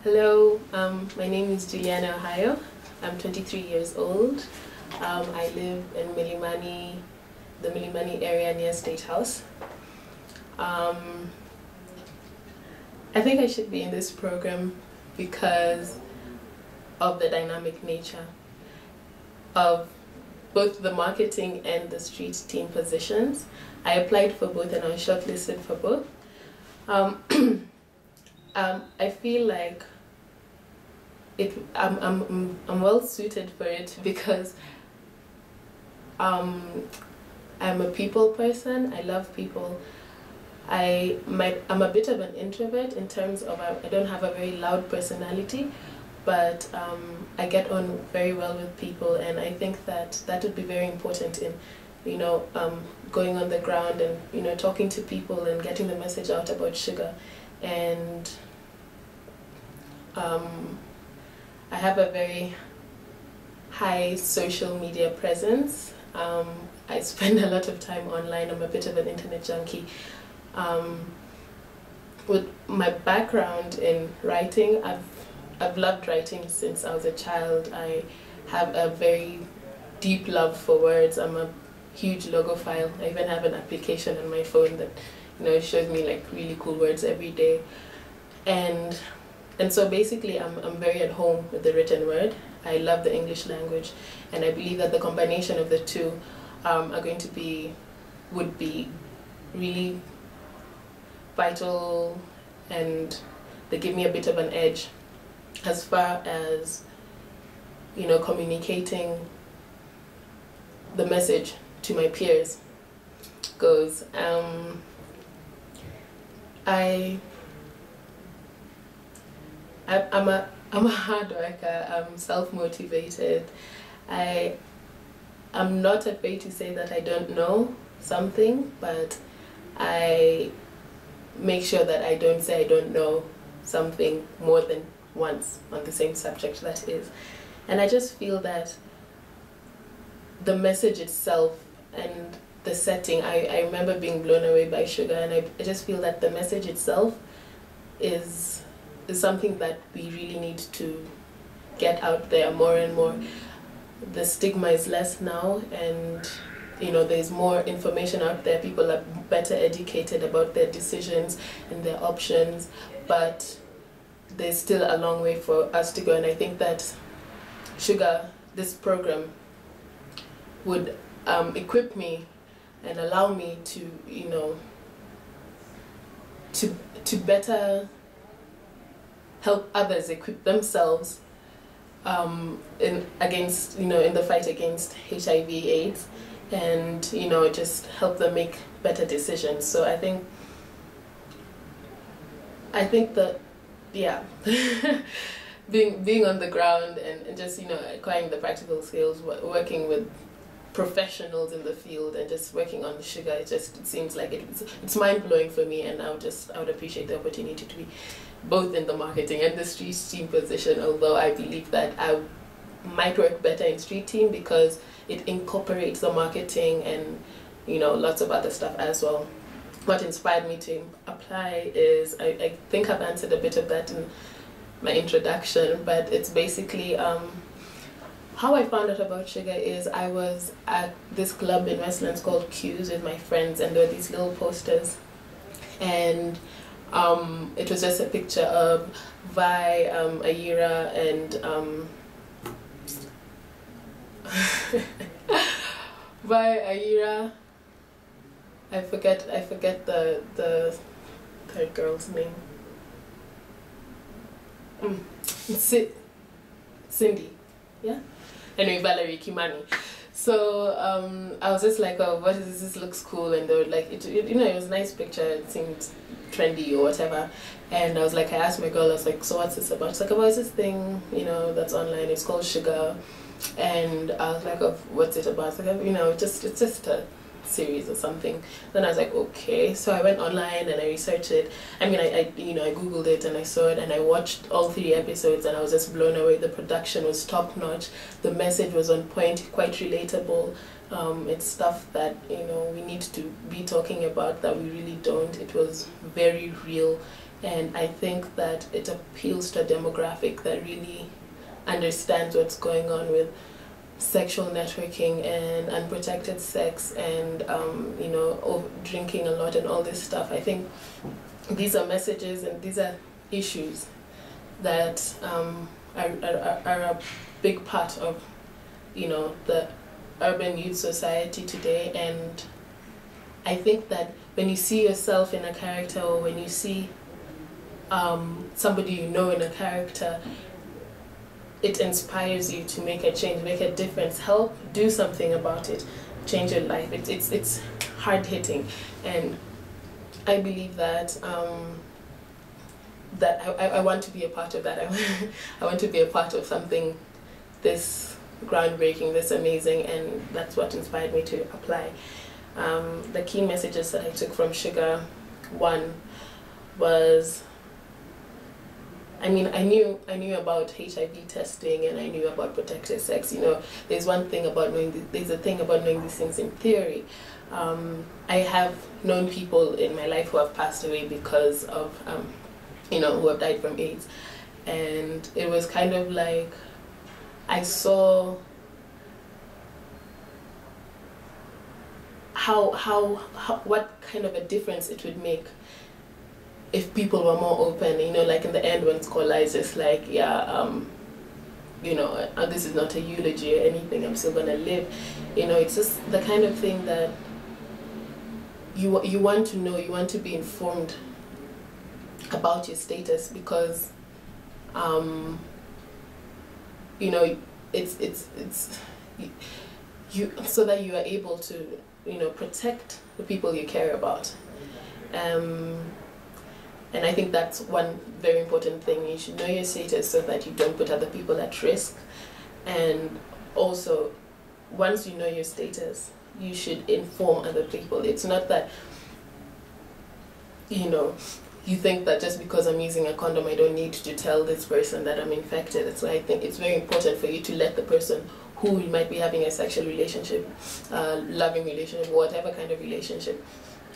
Hello, my name is Juliana Ohayo. I'm 23 years old. I live in the Milimani area near State House. I think I should be in this program because of the dynamic nature of both the marketing and the street team positions. I applied for both and I was shortlisted for both. I feel like I'm well suited for it because I'm a people person. I love people. I'm a bit of an introvert in terms of I don't have a very loud personality, but I get on very well with people, and I think that would be very important in going on the ground and talking to people and getting the message out about sugar. And I have a very high social media presence. I spend a lot of time online. I'm a bit of an internet junkie. With my background in writing, I've loved writing since I was a child. I have a very deep love for words. I'm a huge logophile. I even have an application on my phone that shows me like really cool words every day. And so basically I'm very at home with the written word. I love the English language, and I believe that the combination of the two would be really vital, and they give me a bit of an edge as far as communicating the message to my peers goes. I'm a hard worker. I'm self-motivated. I'm not afraid to say that I don't know something, but I make sure that I don't say I don't know something more than once on the same subject, that is. And I just feel that the message itself and the setting, I remember being blown away by sugar, and I just feel that the message itself is something that we really need to get out there more and more. The stigma is less now, and there's more information out there. People are better educated about their decisions and their options, but there's still a long way for us to go, and I think that this program would equip me and allow me to to better help others equip themselves in the fight against HIV/AIDS, and just help them make better decisions. So I think that being on the ground and just acquiring the practical skills, working with professionals in the field and just working on sugar, it seems like it's mind-blowing for me, and I would appreciate the opportunity to be both in the marketing and the street team position, although I believe that I might work better in street team because it incorporates the marketing and lots of other stuff as well. What inspired me to apply is, I think I've answered a bit of that in my introduction, but it's basically how I found out about sugar is I was at this club in Westlands called Q's with my friends, and there were these little posters, and it was just a picture of Vi, Ayira, and Vi, Ayira. I forget the third girl's name. Cindy, yeah. Anyway, Valerie Kimani. So I was just like, oh, what is this? This looks cool, and they were like, it was a nice picture. It seemed trendy or whatever, and I was like, I asked my girl, I was like, so what's this about? She's like, oh, it's this thing that's online. It's called Sugar, and I was like, oh, what's it about? It's like, it's just a series or something. Then I was like, okay. So I went online and I researched it. I mean, I googled it and I saw it and I watched all 3 episodes and I was just blown away. The production was top notch. The message was on point, quite relatable. It's stuff that, you know, we need to be talking about that we really don't. It was very real, and I think that it appeals to a demographic that really understands what's going on with sexual networking and unprotected sex and you know, drinking a lot and all this stuff. I think these are messages and these are issues that are a big part of, you know, the urban youth society today. And I think that when you see yourself in a character, or when you see somebody you know in a character, it inspires you to make a change, make a difference, help do something about it, change your life. It's hard hitting, and I believe that I want to be a part of that. I want to be a part of something this groundbreaking, this amazing, and that's what inspired me to apply. The key messages that I took from Sugar, one was, I mean, I knew about HIV testing, and I knew about protected sex. You know, there's one thing about knowing, there's a thing about knowing these things in theory. I have known people in my life who have passed away because of, you know, who have died from AIDS, and it was kind of like, I saw what kind of a difference it would make if people were more open. You know, like in the end when Scholar is just like, yeah, you know, this is not a eulogy or anything, I'm still gonna live. You know, it's just the kind of thing that you want to know, you want to be informed about your status, because you know, it's you, so that you are able to, you know, protect the people you care about. And I think that's one very important thing. You should know your status so that you don't put other people at risk. And also, once you know your status, you should inform other people. It's not that, you know, you think that just because I'm using a condom, I don't need to tell this person that I'm infected. That's why I think it's very important for you to let the person who you might be having a sexual relationship, loving relationship, whatever kind of relationship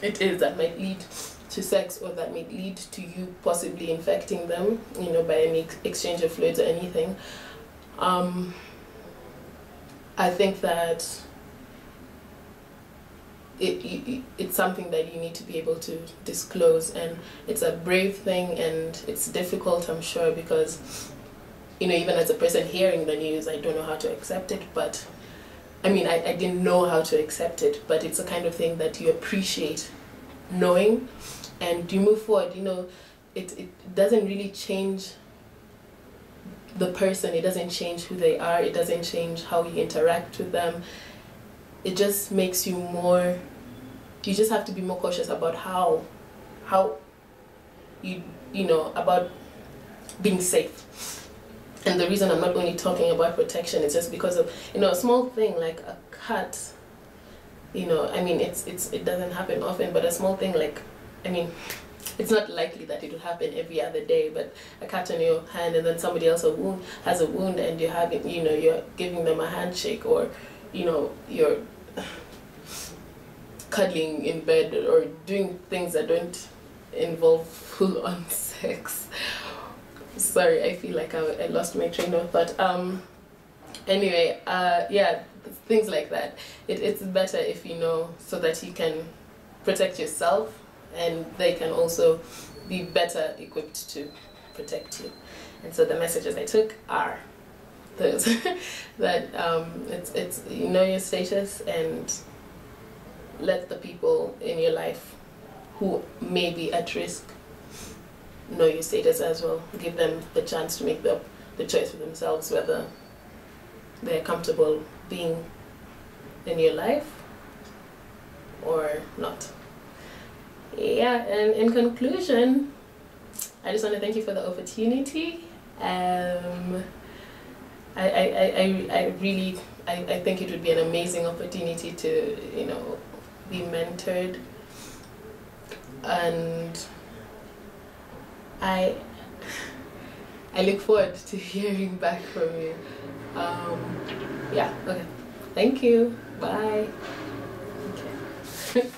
it is that might lead to sex, or that may lead to you possibly infecting them, you know, by any exchange of fluids or anything. I think that it's something that you need to be able to disclose, and it's a brave thing, and it's difficult, I'm sure, because, you know, even as a person hearing the news, I don't know how to accept it. But I mean, I didn't know how to accept it, but it's a kind of thing that you appreciate knowing, and you move forward. You know, it doesn't really change the person, it doesn't change who they are, it doesn't change how you interact with them. It just makes you more, you just have to be more cautious about how you know, about being safe. And the reason I'm not only talking about protection is just because of, you know, a small thing like a cut, you know, I mean, it doesn't happen often, but a small thing like, I mean, it's not likely that it will happen every other day, but a cut on your hand, and then somebody else has a wound, and you're having, you know, you're giving them a handshake, or, you know, you're cuddling in bed, or doing things that don't involve full-on sex. Sorry, I feel like I lost my train of thought. Anyway, yeah, things like that. It's better if you know, so that you can protect yourself, and they can also be better equipped to protect you. And so the messages I took are those that it's you know your status, and let the people in your life who may be at risk know your status as well. Give them the chance to make the choice for themselves, whether they're comfortable being in your life or not. Yeah, and in conclusion, I just want to thank you for the opportunity. I really think it would be an amazing opportunity to, you know, be mentored, and I look forward to hearing back from you. Yeah, okay. Thank you. Bye. Okay.